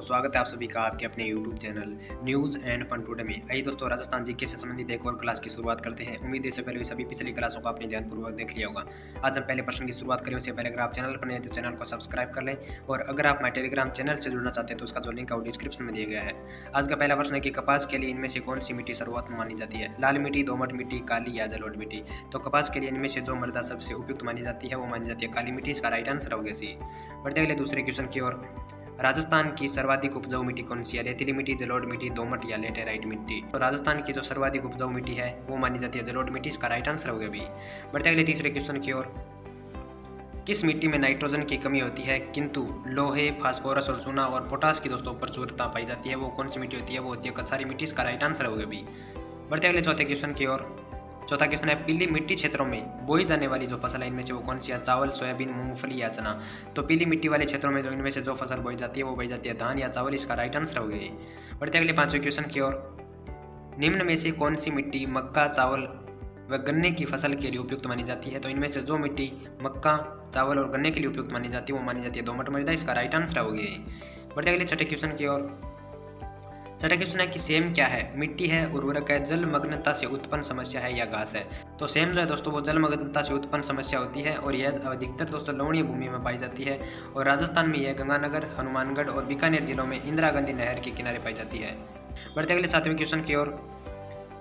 स्वागत है आप सभी का आपके अपने YouTube channel news and fun today में। आइए दोस्तों, राजस्थान जीके से संबंधित एक और क्लास की शुरुआत करते हैं। उम्मीद है इससे पहले सभी पिछली क्लासों को आपने ध्यानपूर्वक देख लिया होगा। आज हम पहले प्रश्न की शुरुआत करें उससे पहले अगर आप चैनल पर नए हैं तो चैनल को सब्सक्राइब कर लें, और अगर आप हमारे टेलीग्राम चैनल से जुड़ना चाहते हैं तो उसका जो लिंक है वो डिस्क्रिप्शन में दिया गया है। आज का पहला प्रश्न है कि कपास के लिए इनमें से कौन सी मिट्टी सर्वोत्तम मानी जाती है? लाल मिट्टी, दोमट मिट्टी, काली या जलोढ़ मिट्टी? तो कपास के लिए इनमें से जो मृदा सबसे उपयुक्त मानी जाती है वो मानी जाती है काली मिट्टी। इसका राइट आंसर होगा सी। बढ़ते अगले दूसरे क्वेश्चन की ओर। राजस्थान की सर्वाधिक उपजाऊ मिट्टी कौन सी है? रेतीली मिट्टी, जलोढ़ मिट्टी, दोमट या लेटेराइट मिट्टी? तो राजस्थान की जो सर्वाधिक उपजाऊ मिट्टी है वो मानी जाती है जलोढ़ मिट्टी। इसका राइट आंसर होगा बी। बढ़ते अगले तीसरे क्वेश्चन की ओर। किस मिट्टी में नाइट्रोजन की कमी होती है किंतु लोहे, फास्फोरस और चूना और पोटास की दोस्तों प्रचुरता पाई जाती है? वो कौन सी मिट्टी होती है? वो होती है कछारी मिट्टी। इसका राइट आंसर होगा बी। बढ़ते अगले चौथे क्वेश्चन की ओर। चौथा क्वेश्चन है पीली मिट्टी क्षेत्रों में बोई जाने वाली जो फसल है इनमें से वो कौन सी है? चावल, सोयाबीन, मूंगफली या चना? तो पीली मिट्टी वाले क्षेत्रों में जो इनमें से जो फसल बोई जाती है वो बोई जाती है धान या चावल। इसका राइट आंसर हो गया। बढ़ते अगले पांचवें क्वेश्चन की ओर। निम्न में से कौन सी मिट्टी मक्का, चावल व गन्ने की फसल के लिए उपयुक्त मानी जाती है? तो इनमें से जो मिट्टी मक्का, चावल और गन्ने के लिए उपयुक्त मानी जाती है वो मानी जाती है दोमट मृदा। इसका राइट आंसर हो गया। बढ़ते अगले छठे क्वेश्चन की ओर। छठा क्वेश्चन है कि सेम क्या है? मिट्टी है, उर्वरक है, जलमग्नता से उत्पन्न समस्या है या घास है? तो सेम जो है दोस्तों वो जलमग्नता से उत्पन्न समस्या होती है और यह अधिकतर दोस्तों लवणीय भूमि में पाई जाती है, और राजस्थान में यह गंगानगर, हनुमानगढ़ और बीकानेर जिलों में इंदिरा गांधी नहर के किनारे पाई जाती है। बढ़ते अगले सातवें क्वेश्चन की ओर।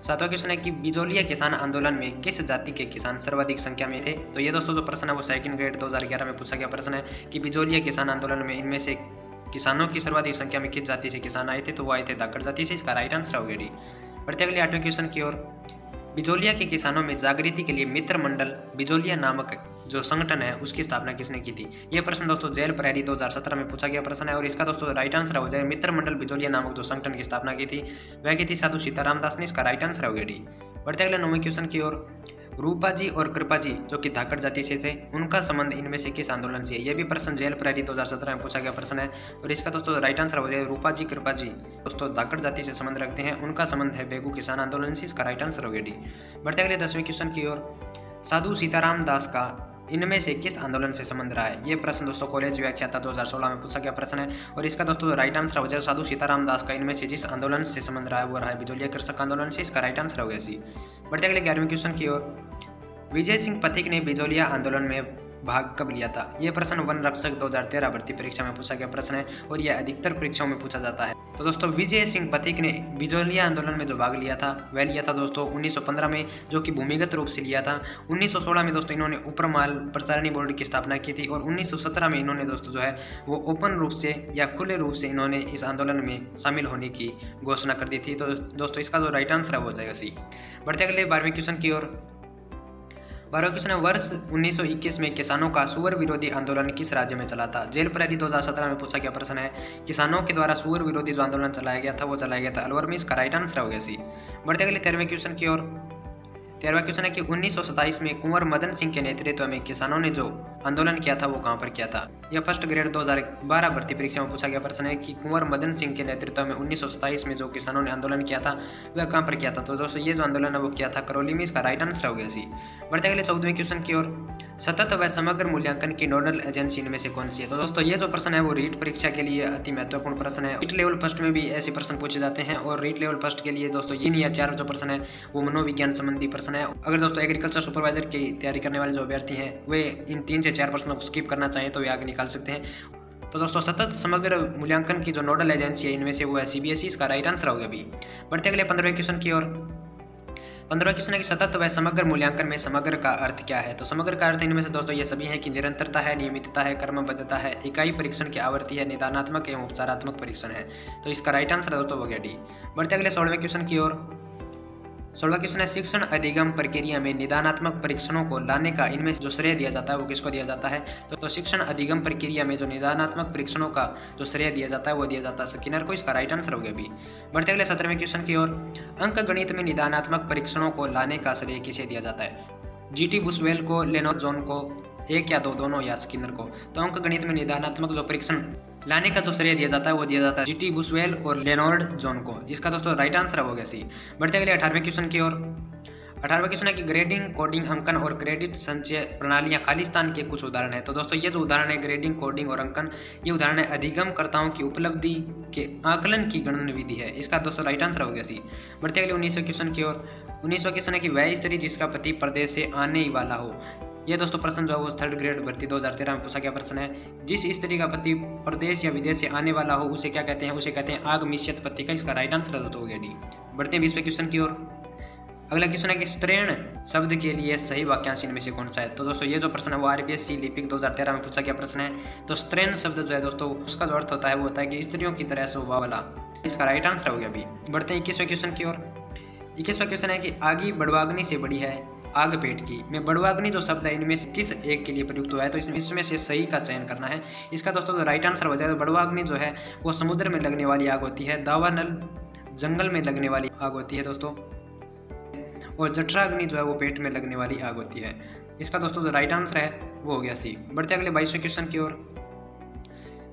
सातवां क्वेश्चन है कि बिजोलिया किसान आंदोलन में किस जाति के किसान सर्वाधिक संख्या में थे? तो ये दोस्तों जो प्रश्न है वो सेकंड ग्रेड 2011 में पूछा गया प्रश्न है कि बिजोलिया किसान आंदोलन में इनमें से किसानों की सर्वाधिक संख्या में किस जाति से किसान आए थे? तो वो आए थे धाकड़ जाति से। इसका राइट आंसर होगा डी। बढ़ते अगले आठवें क्वेश्चन की ओर। बिजोलिया के किसानों में जागृति के लिए मित्र मंडल बिजोलिया नामक जो संगठन है उसकी स्थापना किसने की थी? यह प्रश्न दोस्तों जेल प्रहरी 2017 में पूछा गया प्रश्न है, और इसका दोस्तों राइट आंसर हो जाएगा मित्र मंडल बिजोलिया नामक जो संगठन की स्थापना की थी वह की थी साधु सीताराम दास ने। इसका राइट आंसर होगा डी। बढ़ते अगले 9वें क्वेश्चन की ओर। रूपा जी और कृपा जी जो कि धाकड़ जाति से थे उनका संबंध इनमें से किस आंदोलन से है? यह भी प्रश्न जेल प्रहरी 2017 में पूछा गया प्रश्न है, और इसका दोस्तों राइट आंसर हो जाएगा रूपा जी, कृपा जी दोस्तों धाकड़ जाति से संबंध रखते हैं, उनका संबंध है बेगू किसान आंदोलन से। इसका राइट आंसर हो गया डी। बढ़ते अगले 10वें क्वेश्चन की ओर। साधु सीताराम दास का इनमें से किस आंदोलन से संबंध रहा है? ये प्रश्न दोस्तों कॉलेज व्याख्याता 2016 में पूछा गया प्रश्न है, और इसका दोस्तों राइट आंसर हो जाएगा साधु सीताराम दास का इनमें से जिस आंदोलन से संबंध रहा है वो रहा है बिजोलिया कृषक आंदोलन से। इसका राइट आंसर हो गया सी। बढ़ते अगले 11वें क्वेश्चन की ओर। विजय सिंह पथिक ने बिजोलिया आंदोलन में भाग कब लिया था? यह प्रश्न वन रक्षक 2013 भर्ती परीक्षा में पूछा गया प्रश्न है, और यह अधिकतर परीक्षाओं में पूछा जाता है। तो दोस्तों विजय सिंह पथिक ने बिजोलिया आंदोलन में जो भाग लिया था वह लिया था दोस्तों 1915 में, जो कि भूमिगत रूप से लिया था। 1916 में दोस्तों इन्होंने उपरमाल प्रचारणी बोर्ड की स्थापना की थी, और 1917 में इन्होंने दोस्तों जो है वो ओपन रूप से या खुले रूप से इन्होंने इस आंदोलन में शामिल होने की घोषणा कर दी थी। तो दोस्तों इसका जो राइट आंसर है वो हो जाएगा सी। बढ़ते अगले 12वें क्वेश्चन की ओर। 12वां क्वेश्चन है वर्ष 1921 में किसानों का सुअर विरोधी आंदोलन किस राज्य में चला था? जेल प्रहरी 2017 में पूछा गया प्रश्न है किसानों के द्वारा सुअर विरोधी जो आंदोलन चलाया गया था वो चलाया गया था अलवर में। इसका राइट आंसर हो गया सी। बढ़ते अगले 13वें क्वेश्चन की ओर। 13वां क्वेश्चन है कि 1927 में कुंवर मदन सिंह के नेतृत्व में किसानों ने जो आंदोलन किया था वो कहां पर किया था? यह फर्स्ट ग्रेड 2012 भर्ती परीक्षा में पूछा गया प्रश्न है कि कुंवर मदन सिंह के नेतृत्व में 1927 में जो किसानों ने आंदोलन किया था वह कहां पर किया था? तो दोस्तों ये जो आंदोलन है वो किया था करौली में। इसका राइट आंसर हो गया सी। बढ़ते अगले 14वें क्वेश्चन की ओर। सतत व समग्र मूल्यांकन की नोडल एजेंसी इनमें से कौन सी है? तो दोस्तों ये जो प्रश्न है वो रीट परीक्षा के लिए अति महत्वपूर्ण प्रश्न है। रीट लेवल फर्स्ट में भी ऐसे प्रश्न पूछे जाते हैं, और रीट लेवल फर्स्ट के लिए दोस्तों ये नहीं है 4 जो प्रश्न है वो मनोविज्ञान संबंधी प्रश्न है। अगर दोस्तों एग्रीकल्चर सुपरवाइजर की तैयारी करने वाले जो अभ्यर्थी हैं वे इन 3 से 4 प्रश्नों को स्किप करना चाहें तो वे आगे निकाल सकते हैं। तो दोस्तों सतत समग्र मूल्यांकन की जो नोडल एजेंसी है इनमें से वो है सीबीएसई। इसका राइट आंसर होगा अभी। बढ़ते अगले 15वें क्वेश्चन की ओर। 15वां क्वेश्चन है कि सतत व समग्र मूल्यांकन में समग्र का अर्थ क्या है? तो समग्र का अर्थ इनमें से दोस्तों ये सभी हैं कि निरंतरता है, नियमितता है, क्रमबद्धता है, इकाई परीक्षण की आवृत्ति है, निदानात्मक एवं उपचारात्मक परीक्षण है। तो इसका राइट आंसर दोस्तों हो गया डी। बढ़ते अगले 16वें क्वेश्चन की ओर। 16वां क्वेश्चन है शिक्षण अधिगम प्रक्रिया में निदानात्मक परीक्षणों को लाने का इनमें जो श्रेय दिया जाता है वो किसको दिया जाता है? तो शिक्षण अधिगम प्रक्रिया में जो निदानात्मक परीक्षणों का जो श्रेय दिया जाता है वो दिया जाता है स्किनर को। इसका राइट आंसर हो गया बी। बढ़ते अगले 17वें क्वेश्चन की ओर। अंक गणित में निदानात्मक परीक्षणों को लाने का श्रेय किसे दिया जाता है? जीटी बुशवेल को, लेनॉर्ड जोन को, एक या दो, दोनों या स्किनर को? तो अंक गणित में निदानात्मक जो परीक्षण लाने का जो श्रेय दिया जाता है वो दिया जाता है जीटी बुशवेल और लेनॉर्ड जोन को। इसका दोस्तों राइट आंसर हो गया सी। बढ़ते अगले 18वें क्वेश्चन की ओर। 18वां क्वेश्चन है कि ग्रेडिंग, कोडिंग, अंकन और क्रेडिट संचय प्रणालियां खालिस्तान के कुछ उदाहरण है। तो दोस्तों ये जो उदाहरण है ग्रेडिंग, कोडिंग और अंकन, ये उदाहरण है अधिगमकर्ताओं की उपलब्धि के आकलन की गणन विधि है। इसका दोस्तों राइट आंसर हो गया सी। बढ़ते अगले 19वें क्वेश्चन की ओर। 19वां क्वेश्चन है कि वह स्त्री जिसका पति प्रदेश से आने ही वाला हो। यह दोस्तों प्रश्न जो है वो 3rd ग्रेड भर्ती 2013 में पूछा गया प्रश्न है। जिस स्त्री का पति प्रदेश या विदेश से आने वाला हो उसे क्या कहते हैं? उसे कहते हैं आगमिष्यत पति का। इसका राइट आंसर दोस्तों हो गया डी। बढ़ते हैं 20वें क्वेश्चन की ओर। अगला क्वेश्चन है कि स्त्रीण शब्द के लिए सही वाक्यांश इनमें से कौन सा है? तो दोस्तों ये जो प्रश्न है वो RBSc लिपिक 2013 में पूछा गया प्रश्न है। तो स्त्रीण शब्द जो है दोस्तों उसका जो अर्थ होता है वो होता है कि स्त्रियों की तरह स्वभाव वाला। इसका राइट आंसर हो गया बी। बढ़ते हैं 21वें क्वेश्चन की ओर। 21वां क्वेश्चन है कि आगी बड़वाग्नि से बड़ी है आग पेट की। में बड़वाग्नि जो शब्द है इनमें से किस एक के लिए प्रयुक्त हुआ है? तो इसमें से सही का चयन करना है। इसका दोस्तों जो राइट आंसर हो जाएगा बड़वाग्नि जो है वो समुद्र में लगने वाली आग होती है, दावानल जंगल में लगने वाली आग होती है दोस्तों, और जठराग्नि जो है वो पेट में लगने वाली आग होती है। इसका दोस्तों जो राइट आंसर है वो हो गया सी। बढ़ते अगले 22वें क्वेश्चन की ओर।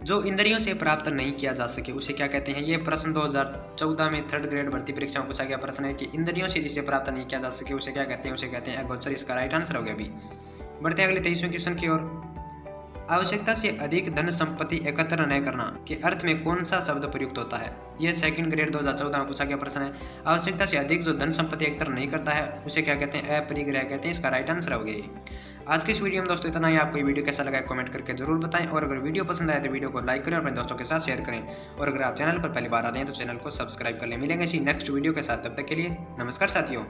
जो इंद्रियों से प्राप्त नहीं किया जा सके उसे क्या कहते हैं? ये प्रश्न 2014 में 3rd ग्रेड भर्ती परीक्षा में पूछा गया प्रश्न है कि इंद्रियों से जिसे प्राप्त नहीं किया जा सके उसे क्या कहते हैं? उसे कहते हैं अगोचर। इसका राइट आंसर हो गया बी। बढ़ते अगले 23वें क्वेश्चन की ओर। आवश्यकता से अधिक धन संपत्ति एकत्र न करना के अर्थ में कौन सा शब्द प्रयुक्त होता है? यह 2nd ग्रेड 2014 में पूछा गया प्रश्न है। आवश्यकता से अधिक जो धन संपत्ति एकत्र नहीं करता है उसे क्या कहते हैं? अपरिग्रह कहते हैं। इसका राइट आंसर हो गया। आज की इस वीडियो में दोस्तों इतना ही। आपको ये वीडियो कैसा लगा कमेंट करके जरूर बताएं, और अगर वीडियो पसंद आए तो वीडियो को लाइक करें और अपने दोस्तों के साथ शेयर करें, और अगर आप चैनल पर पहली बार आ रहे हैं तो चैनल को सब्सक्राइब कर लें। मिलेंगे इसी नेक्स्ट वीडियो के साथ, तब तक के लिए नमस्कार साथियों।